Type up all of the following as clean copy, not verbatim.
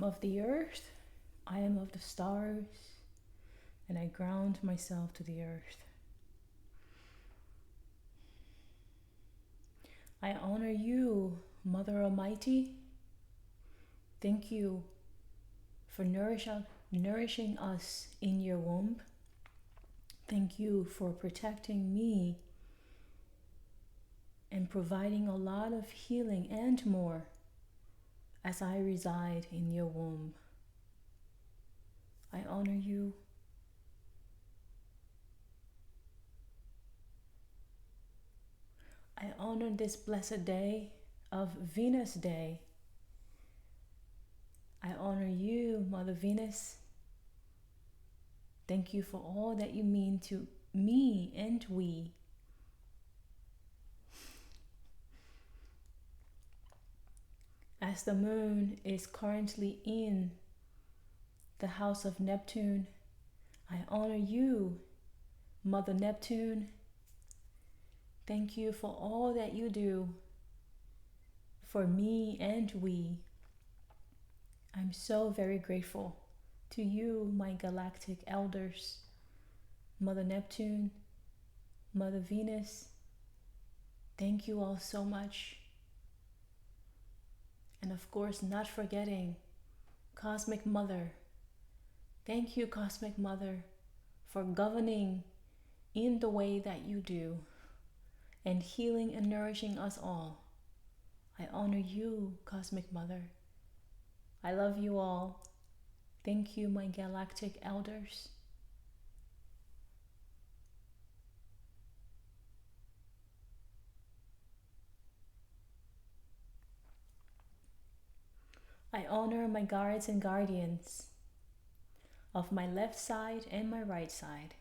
am of the earth, I am of the stars, and I ground myself to the earth. I honor you, Mother Almighty. Thank you for nourishing us in your womb. Thank you for protecting me and providing a lot of healing and more as I reside in your womb. I honor you. I honor this blessed day of Venus Day. I honor you, Mother Venus. Thank you for all that you mean to me and we. As the moon is currently in the house of Neptune, I honor you, Mother Neptune. Thank you for all that you do for me and we. I'm so very grateful to you, my galactic elders, Mother Neptune, Mother Venus. Thank you all so much. And of course, not forgetting Cosmic Mother. Thank you, Cosmic Mother, for governing in the way that you do and healing and nourishing us all. I honor you, Cosmic Mother. I love you all. Thank you, my galactic elders. I honor my guards and guardians of my left side and my right side.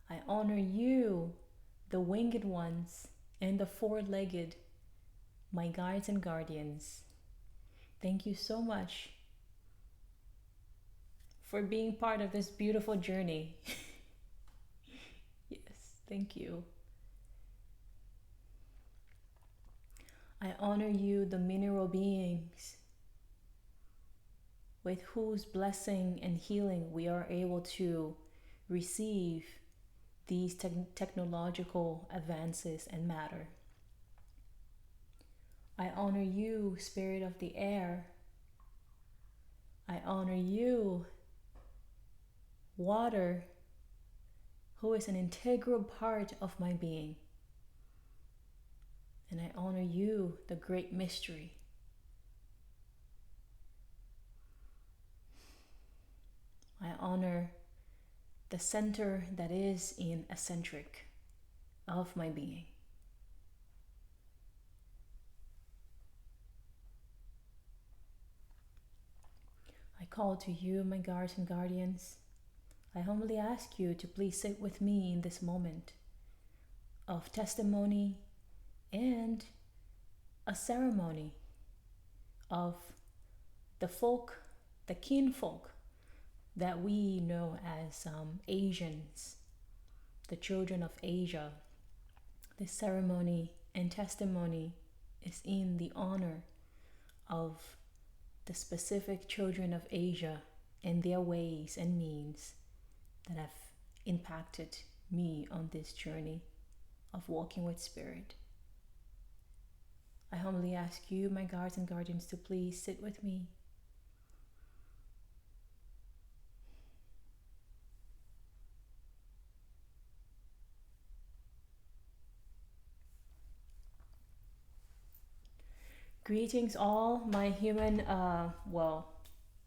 I honor you, the winged ones and the four-legged, my guides and guardians. Thank you so much for being part of this beautiful journey. Yes, thank you. I honor you, the mineral beings, with whose blessing and healing we are able to receive these technological advances and matter. I honor you, Spirit of the Air. I honor you, Water, who is an integral part of my being. And I honor you, the Great Mystery. I honor the center that is in eccentric of my being. I call to you, my guards and guardians. I humbly ask you to please sit with me in this moment of testimony and a ceremony of the folk, the kinfolk that we know as Asians, the children of Asia. This ceremony and testimony is in the honor of the specific children of Asia and their ways and means that have impacted me on this journey of walking with Spirit. I humbly ask you, my guards and guardians, to please sit with me. Greetings all my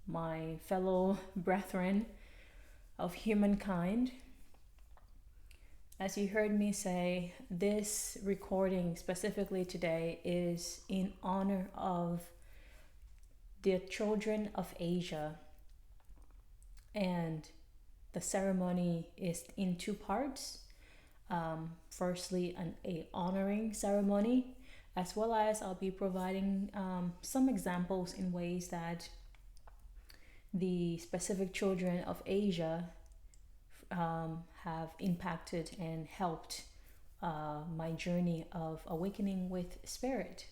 my fellow brethren of humankind. As you heard me say, this recording specifically today is in honor of the children of Asia. And the ceremony is in two parts. Firstly, an honoring ceremony, as well as I'll be providing some examples in ways that the specific children of Asia have impacted and helped my journey of awakening with Spirit,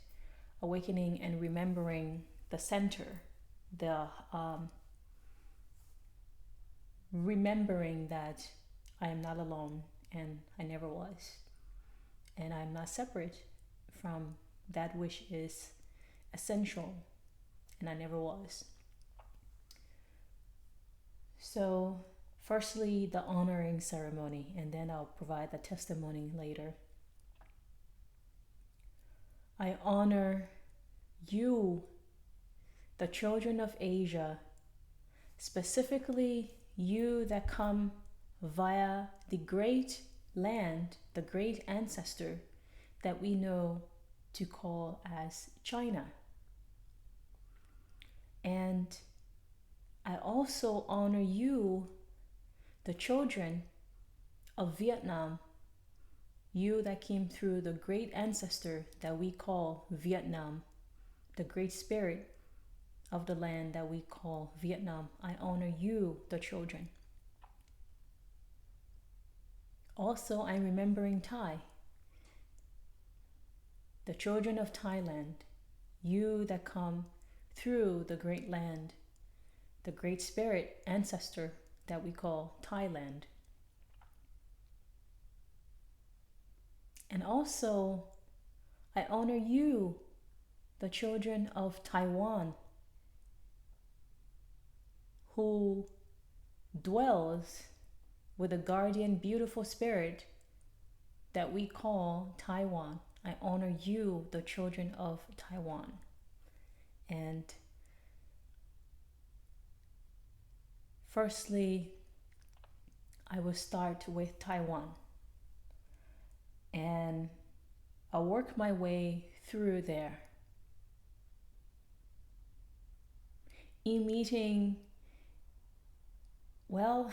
awakening and remembering the center the remembering that I am not alone and I never was, and I'm not separate from that which is essential, and I never was. So, firstly, the honoring ceremony, and then I'll provide the testimony later. I honor you, the children of Asia, specifically you that come via the great land, the great ancestor that we know to call as China. And I also honor you, the children of Vietnam, you that came through the great ancestor that we call Vietnam, the great spirit of the land that we call Vietnam. I honor you, the children. Also, I'm remembering Thai, the children of Thailand, you that come through the great land, the great spirit ancestor that we call Thailand. And also, I honor you, the children of Taiwan, who dwells with a guardian, beautiful spirit that we call Taiwan. I honor you, the children of Taiwan. And firstly, I will start with Taiwan. And I'll work my way through there. In meeting, well,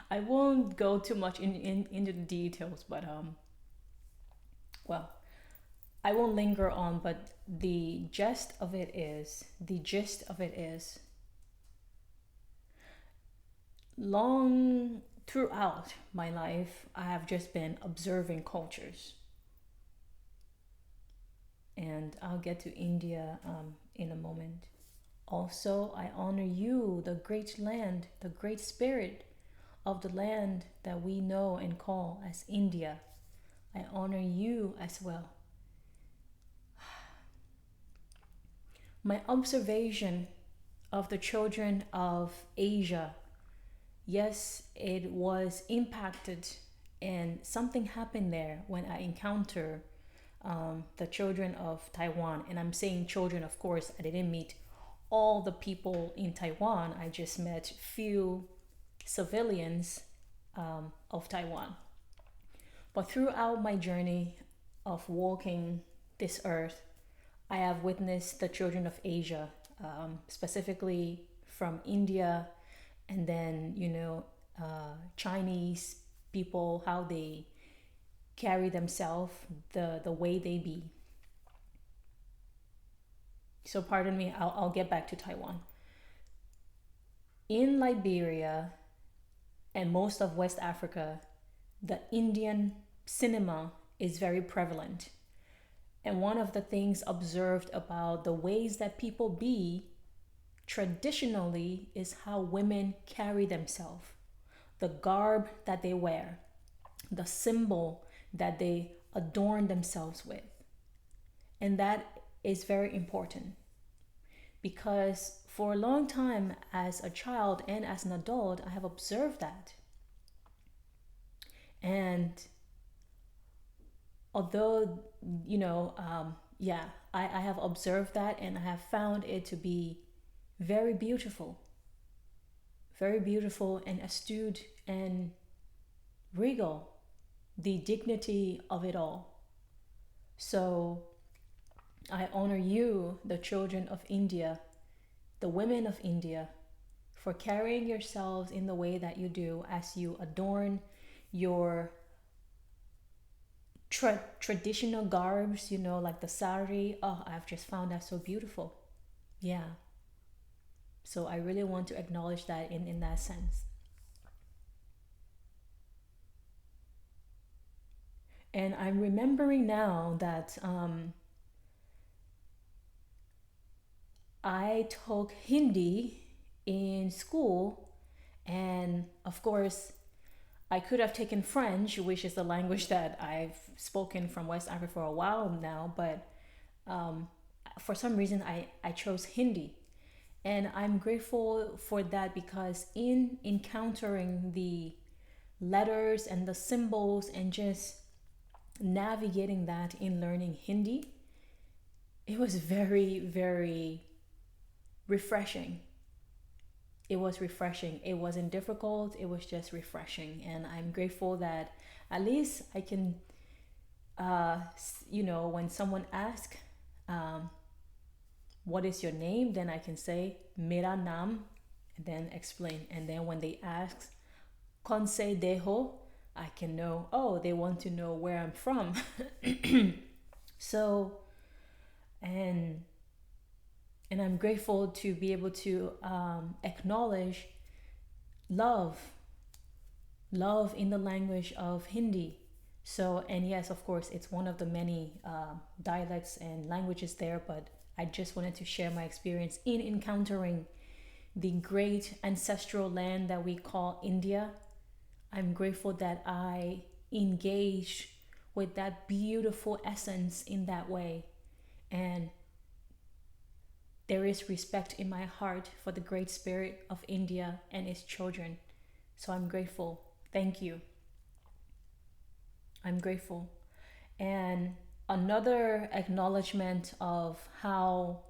I won't go too much into the details, but well, I won't linger on, but the gist of it is long throughout my life, I have just been observing cultures. And I'll get to India in a moment. Also, I honor you, the great land, the great spirit of the land that we know and call as India. I honor you as well. My observation of the children of Asia, yes, it was impacted, and something happened there when I encounter the children of Taiwan. And I'm saying children, of course, I didn't meet all the people in Taiwan, I just met few civilians of Taiwan. But throughout my journey of walking this earth, I have witnessed the children of Asia, specifically from India, and then, Chinese people, how they carry themselves, the way they be. So, pardon me, I'll get back to Taiwan. In Liberia and most of West Africa, the Indian cinema is very prevalent. And one of the things observed about the ways that people be traditionally is how women carry themselves, the garb that they wear, the symbol that they adorn themselves with. And that is very important because for a long time, as a child and as an adult, I have observed that. And although, yeah, I have observed that and I have found it to be very beautiful and astute and regal, the dignity of it all. So I honor you, the children of India, the women of India, for carrying yourselves in the way that you do as you adorn your traditional garbs, like the sari. Oh, I've just found that so beautiful. Yeah. So I really want to acknowledge that in that sense. And I'm remembering now that I took Hindi in school, and of course, I could have taken French, which is the language that I've spoken from West Africa for a while now, but for some reason I chose Hindi. And I'm grateful for that because in encountering the letters and the symbols and just navigating that in learning Hindi, it was very, very refreshing. It was refreshing. It wasn't difficult, it was just refreshing. And I'm grateful that at least I can, when someone asks, um, what is your name? Then I can say, Mera Naam, and then explain. And then when they ask, Kon se deho, I can know, oh, they want to know where I'm from. So, and and I'm grateful to be able to acknowledge love, love in the language of Hindi. So, and yes, of course, it's one of the many dialects and languages there, but I just wanted to share my experience in encountering the great ancestral land that we call India. I'm grateful that I engage with that beautiful essence in that way. And there is respect in my heart for the great spirit of India and its children. So I'm grateful. Thank you. I'm grateful. And another acknowledgement of how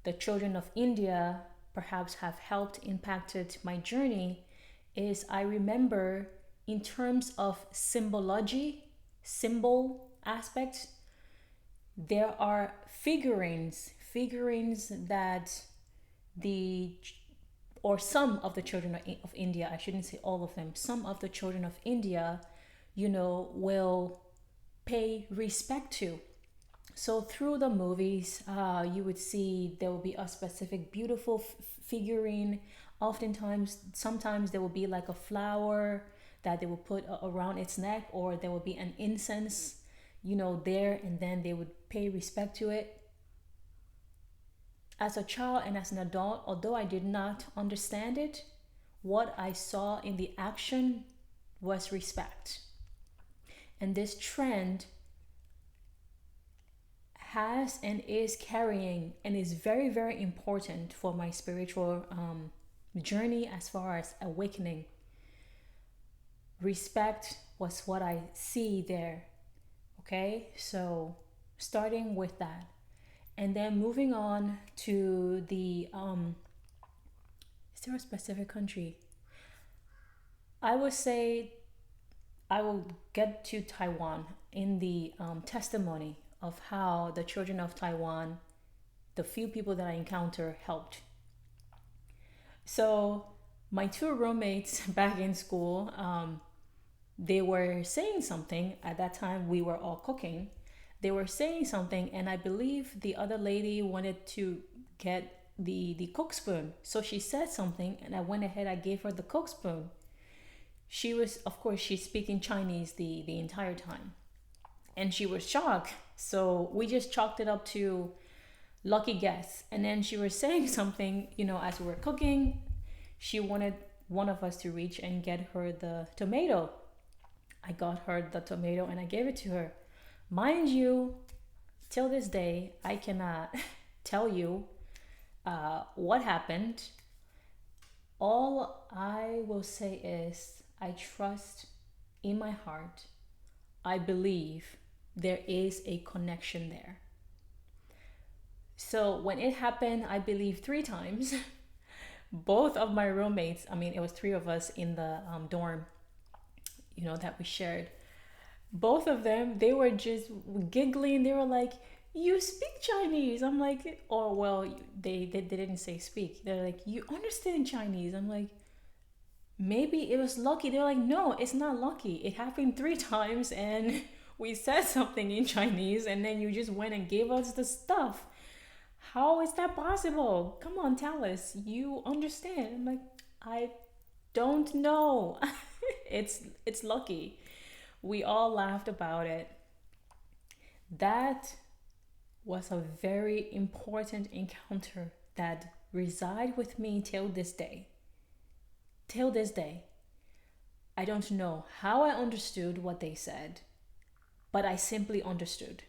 the children of India perhaps have helped impacted my journey is I remember in terms of symbology, symbol aspect, there are figurines that the or some of the children of India, I shouldn't say all of them, some of the children of India, will pay respect to. So through the movies, you would see there will be a specific beautiful figurine. Oftentimes, sometimes there will be like a flower that they will put around its neck, or there will be an incense, there, and then they would pay respect to it. As a child and as an adult, although I did not understand it, what I saw in the action was respect. And this trend has and is carrying and is very, very important for my spiritual journey as far as awakening. Respect was what I see there. Okay, so starting with that, and then moving on to the is there a specific country? I would say I will get to Taiwan in the testimony of how the children of Taiwan, the few people that I encounter, helped. So my two roommates back in school, they were saying something. At that time, we were all cooking. They were saying something, and I believe the other lady wanted to get the cook spoon. So she said something, and I went ahead. I gave her the cook spoon. She was, of course, she's speaking Chinese the entire time, and she was shocked. So we just chalked it up to lucky guess. And then she was saying something, as we were cooking. She wanted one of us to reach and get her the tomato. I got her the tomato and I gave it to her. Mind you, till this day, I cannot tell you what happened. All I will say is I trust in my heart. I believe there is a connection there. So when it happened, I believe 3 times. Both of my roommates, I mean, it was 3 of us in the dorm, that we shared. Both of them, they were just giggling. They were like, "You speak Chinese?" I'm like, "Oh well." They didn't say speak. They're like, "You understand Chinese?" I'm like, "Maybe it was lucky." They're like, "No, it's not lucky. It happened 3 times, and we said something in Chinese, and then you just went and gave us the stuff. How is that possible? Come on, tell us. You understand?" I'm like, "I don't know." It's lucky. We all laughed about it. That was a very important encounter that reside with me till this day. Till this day. I don't know how I understood what they said, but I simply understood.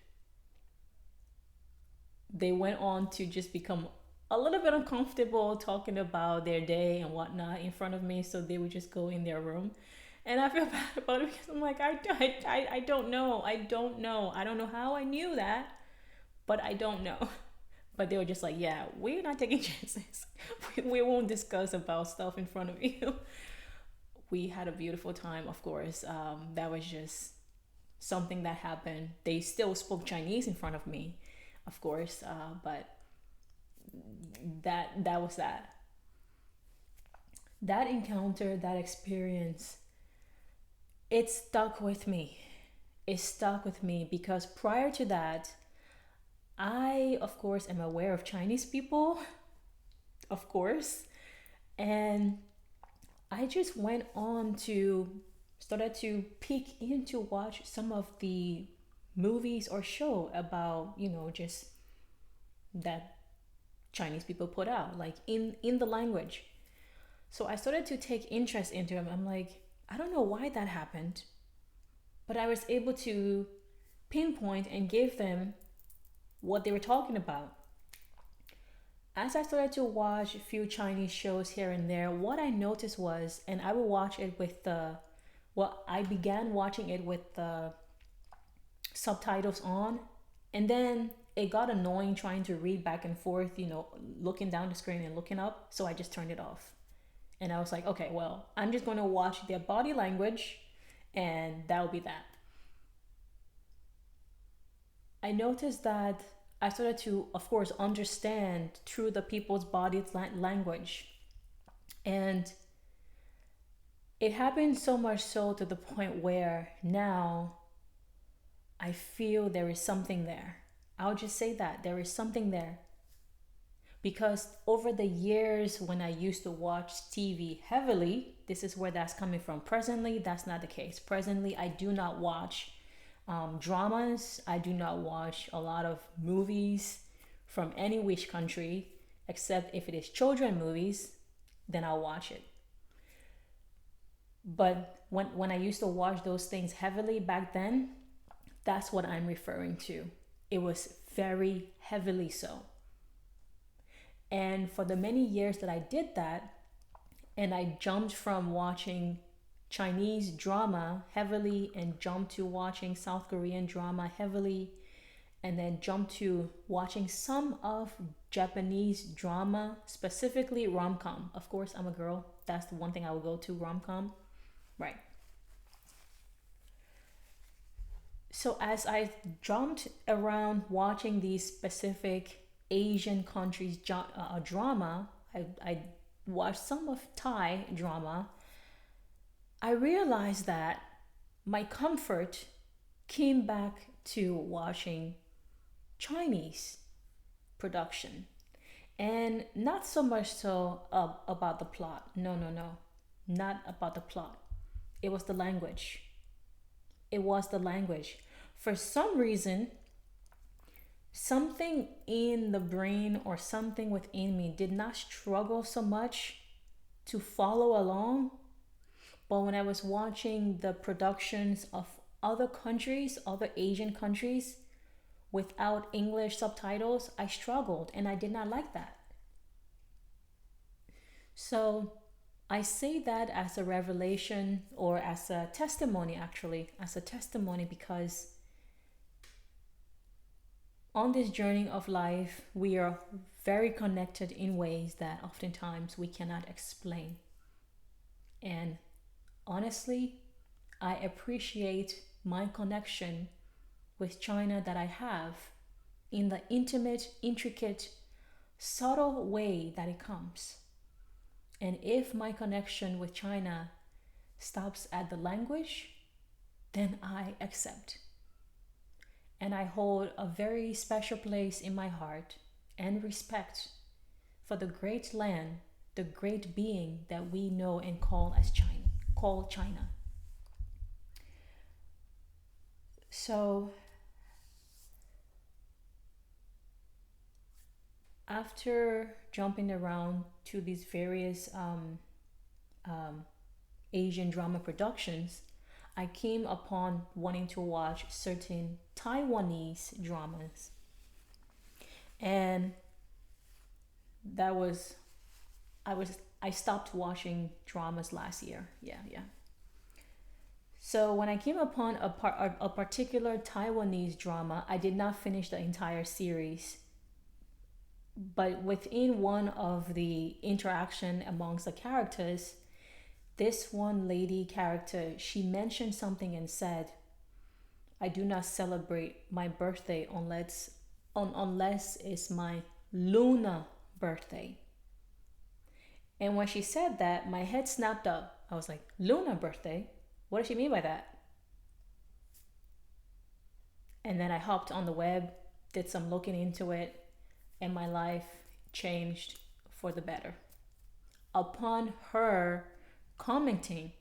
They went on to just become a little bit uncomfortable talking about their day and whatnot in front of me, so they would just go in their room. And I feel bad about it because I'm like, I don't know. I don't know how I knew that, but I don't know. But they were just like, yeah, we're not taking chances. We won't discuss about stuff in front of you. We had a beautiful time, of course. That was just something that happened. They still spoke Chinese in front of me, of course, but that was that. That encounter, that experience, it stuck with me. It stuck with me because prior to that, I, of course, am aware of Chinese people, of course, and I just went on to started to peek in to watch some of the movies or show about, just that Chinese people put out, like in the language. So I started to take interest into them. I'm like, I don't know why that happened, but I was able to pinpoint and give them what they were talking about. As I started to watch a few Chinese shows here and there, what I noticed was, and I would watch it with the, well, I began watching it with the subtitles on, and then it got annoying trying to read back and forth, looking down the screen and looking up, so I just turned it off. And I was like, okay, well, I'm just going to watch their body language, and that'll be that. I noticed that I started to, of course, understand through the people's body language. And it happened so much so to the point where now I feel there is something there. I'll just say that there is something there. Because over the years when I used to watch TV heavily, this is where that's coming from. Presently, that's not the case. Presently, I do not watch dramas. I do not watch a lot of movies from any which country, except if it is children movies, then I'll watch it. But when I used to watch those things heavily back then, that's what I'm referring to. It was very heavily so. And for the many years that I did that, and I jumped from watching Chinese drama heavily and jumped to watching South Korean drama heavily, and then jumped to watching some of Japanese drama, specifically rom-com. Of course, I'm a girl. That's the one thing I will go to, rom-com. Right. So as I jumped around watching these specific Asian countries drama, I watched some of Thai drama. I realized that my comfort came back to watching Chinese production. And not so much so about the plot. No, no, no. Not about the plot. It was the language. It was the language. For some reason, something in the brain or something within me did not struggle so much to follow along. But when I was watching the productions of other countries, other Asian countries, without English subtitles, I struggled and I did not like that. So I say that as a revelation or as a testimony, actually, as a testimony, because on this journey of life, we are very connected in ways that oftentimes we cannot explain. And honestly, I appreciate my connection with China that I have in the intimate, intricate, subtle way that it comes. And if my connection with China stops at the language, then I accept. And I hold a very special place in my heart and respect for the great land, the great being that we know and call as China, called China. So after jumping around to these various um, Asian drama productions, I came upon wanting to watch certain Taiwanese dramas. And that was, I stopped watching dramas last year. Yeah, yeah. So when I came upon a particular Taiwanese drama, I did not finish the entire series. But within one of the interaction amongst the characters, this one lady character, she mentioned something and said, I do not celebrate my birthday unless it's my lunar birthday. And when she said that, my head snapped up. I was like, lunar birthday? What does she mean by that? And then I hopped on the web, did some looking into it, and my life changed for the better. Upon her commenting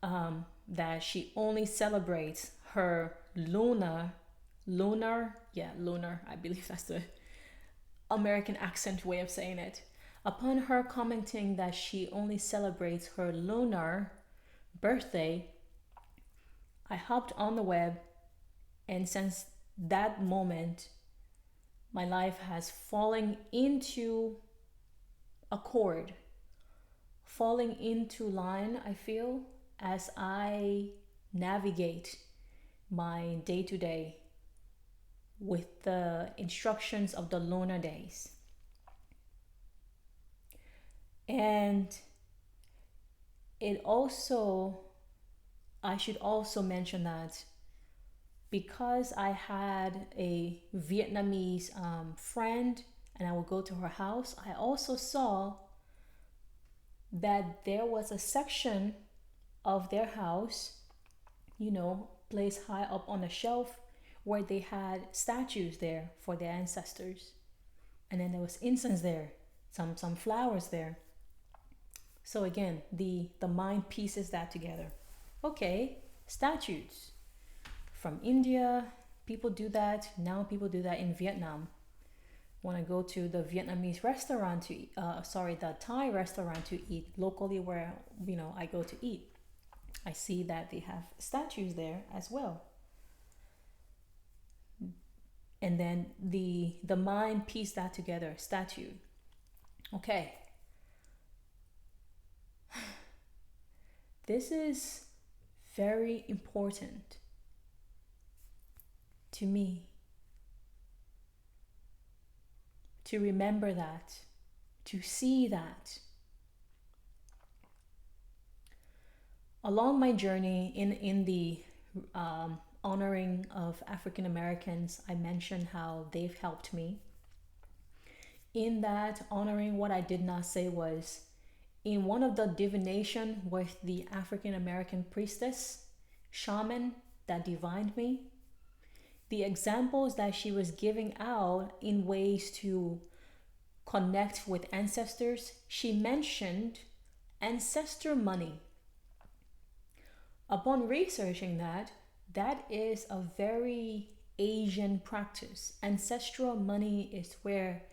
that she only celebrates her lunar, I believe that's the American accent way of saying it. Upon her commenting that she only celebrates her lunar birthday, I hopped on the web, and since that moment, my life has fallen into accord, falling into line, I feel, as I navigate my day to day with the instructions of the lunar days. And it also, I should also mention that because I had a Vietnamese friend and I would go to her house, I also saw that there was a section of their house, placed high up on a shelf where they had statues there for their ancestors. And then there was incense there, some flowers there. So again, the mind pieces that together. Okay, statues from India, people do that. Now people do that in Vietnam. When I go to the Vietnamese restaurant to the Thai restaurant to eat locally where I go to eat, I see that they have statues there as well. And then the mind piece that together, statue. Okay. This is very important to me to remember that, to see that. Along my journey in the honoring of African Americans, I mentioned how they've helped me. In that honoring, what I did not say was, in one of the divination with the African American priestess, shaman that divined me, the examples that she was giving out in ways to connect with ancestors, she mentioned ancestor money. Upon researching that, that is a very Asian practice. Ancestral money is where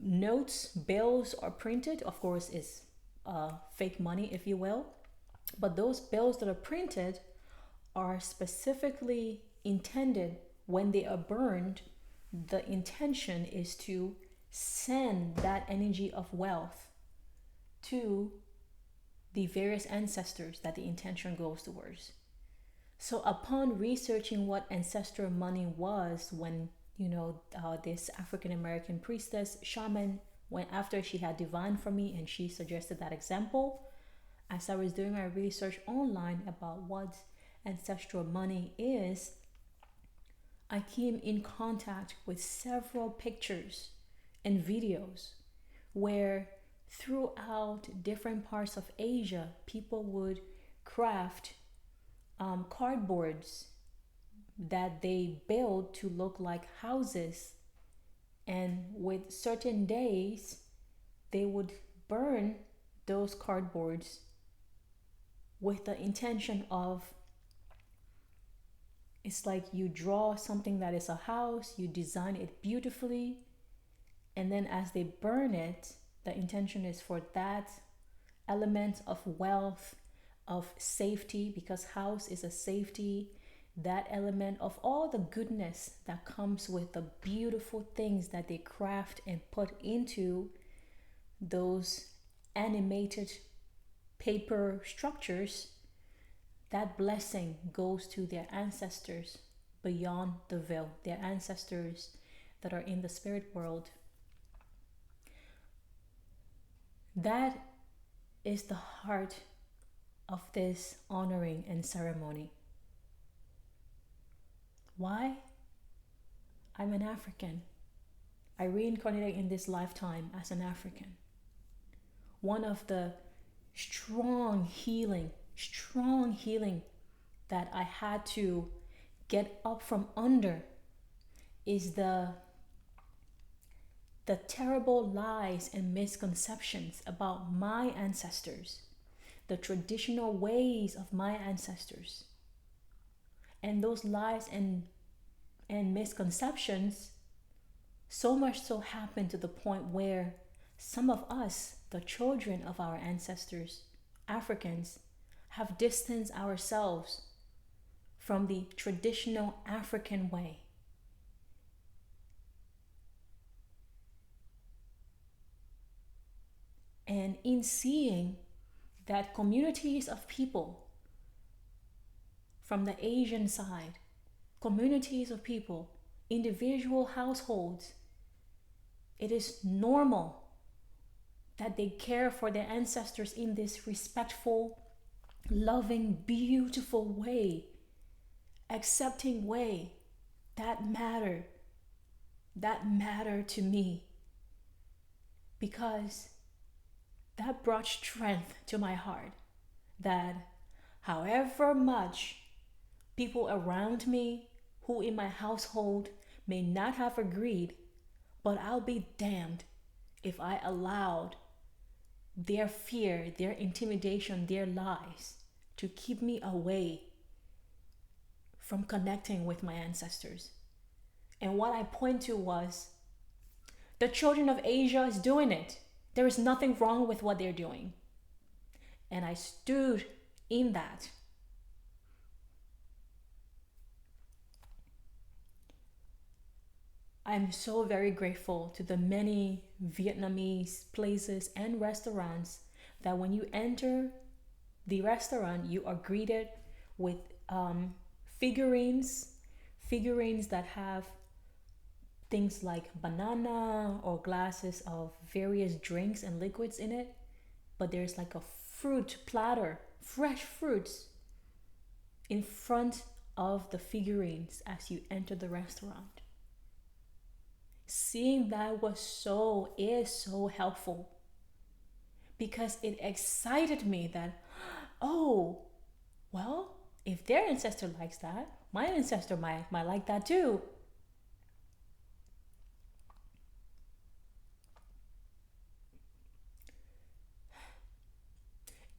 notes, bills are printed. Of course, it's fake money, if you will. But those bills that are printed are specifically intended, when they are burned, the intention is to send that energy of wealth to the various ancestors that the intention goes towards. So upon researching what ancestral money was, when this African American priestess shaman, when after she had divined for me and she suggested that example, as I was doing my research online about what ancestral money is, I came in contact with several pictures and videos where throughout different parts of Asia, people would craft cardboards that they build to look like houses, and with certain days they would burn those cardboards with the intention of It's like you draw something that is a house, you design it beautifully, and then as they burn it, the intention is for that element of wealth, of safety, because house is a safety, that element of all the goodness that comes with the beautiful things that they craft and put into those animated paper structures, that blessing goes to their ancestors beyond the veil, their ancestors that are in the spirit world. That is the heart of this honoring and ceremony. Why? I'm an African. I reincarnated in this lifetime as an African. One of the strong healing that I had to get up from under is the terrible lies and misconceptions about my ancestors, the traditional ways of my ancestors. And those lies and misconceptions so much so happen to the point where some of us, the children of our ancestors, Africans, have distanced ourselves from the traditional African way. And in seeing that communities of people from the Asian side, communities of people, individual households, it is normal that they care for their ancestors in this respectful, loving, beautiful way, accepting way. That mattered. That mattered to me because that brought strength to my heart. That however much people around me who in my household may not have agreed, but I'll be damned if I allowed their fear, their intimidation, their lies to keep me away from connecting with my ancestors. And what I point to was the children of Asia is doing it. There is nothing wrong with what they're doing. And I stood in that. I'm so very grateful to the many Vietnamese places and restaurants that when you enter the restaurant, you are greeted with figurines, figurines that have things like banana or glasses of various drinks and liquids in it. But there's like a fruit platter, fresh fruits in front of the figurines as you enter the restaurant. Seeing that is so helpful because it excited me that, oh, well, if their ancestor likes that, my ancestor might like that too.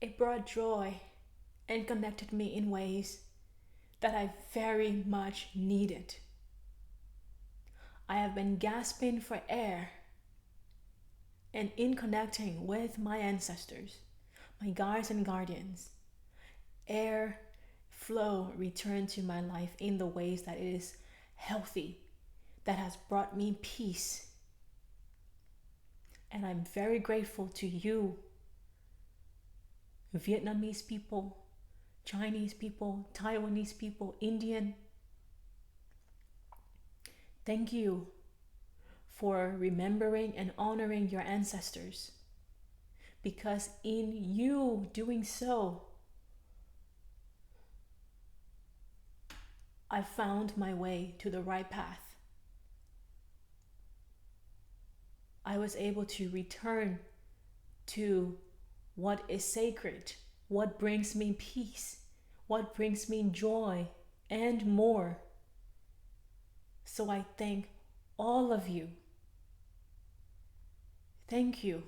It brought joy and connected me in ways that I very much needed. I have been gasping for air and in connecting with my ancestors, my guides and guardians. Air flow returned to my life in the ways that it is healthy, that has brought me peace. And I'm very grateful to you, Vietnamese people, Chinese people, Taiwanese people, Indian. Thank you for remembering and honoring your ancestors. Because in you doing so, I found my way to the right path. I was able to return to what is sacred, what brings me peace, what brings me joy, and more. So I thank all of you. Thank you.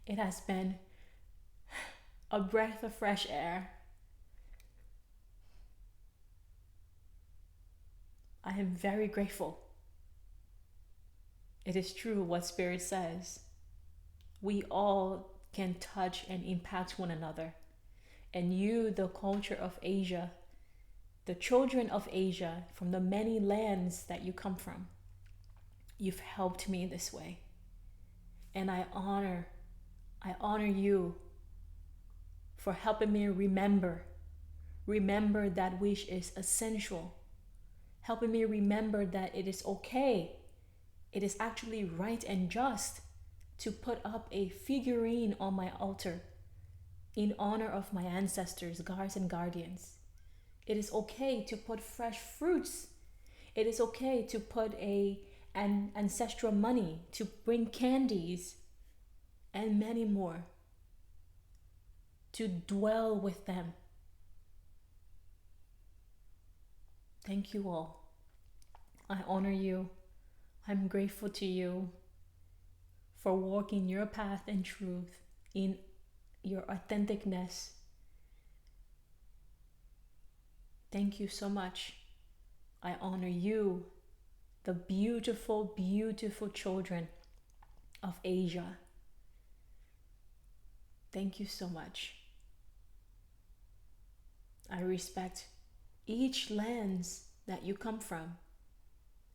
It has been a breath of fresh air. I am very grateful. It is true what Spirit says. We all can touch and impact one another. And you, the culture of Asia, the children of Asia, from the many lands that you come from, you've helped me in this way. And I honor you for helping me remember that which is essential, helping me remember that it is okay, it is actually right and just to put up a figurine on my altar in honor of my ancestors, guards and guardians. It is okay to put fresh fruits. It is okay to put an ancestral money, to bring candies and many more, to dwell with them. Thank you all. I honor you. I'm grateful to you for walking your path in truth, in your authenticness. Thank you so much. I honor you, the beautiful, beautiful children of Asia. Thank you so much. I respect each lands that you come from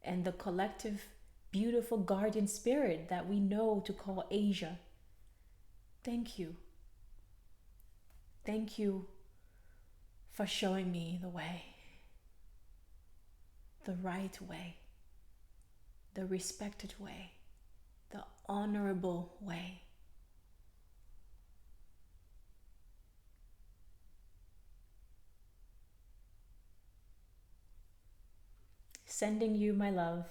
and the collective, beautiful guardian spirit that we know to call Asia. Thank you. Thank you for showing me the way, the right way, the respected way, the honorable way. Sending you my love.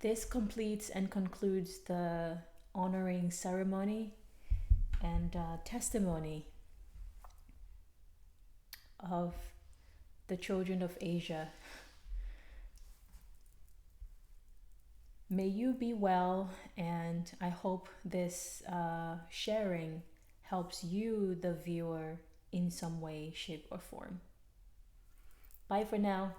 This completes and concludes the honoring ceremony and testimony of the children of Asia. May you be well, and I hope this sharing helps you, the viewer, in some way, shape, or form. Bye for now.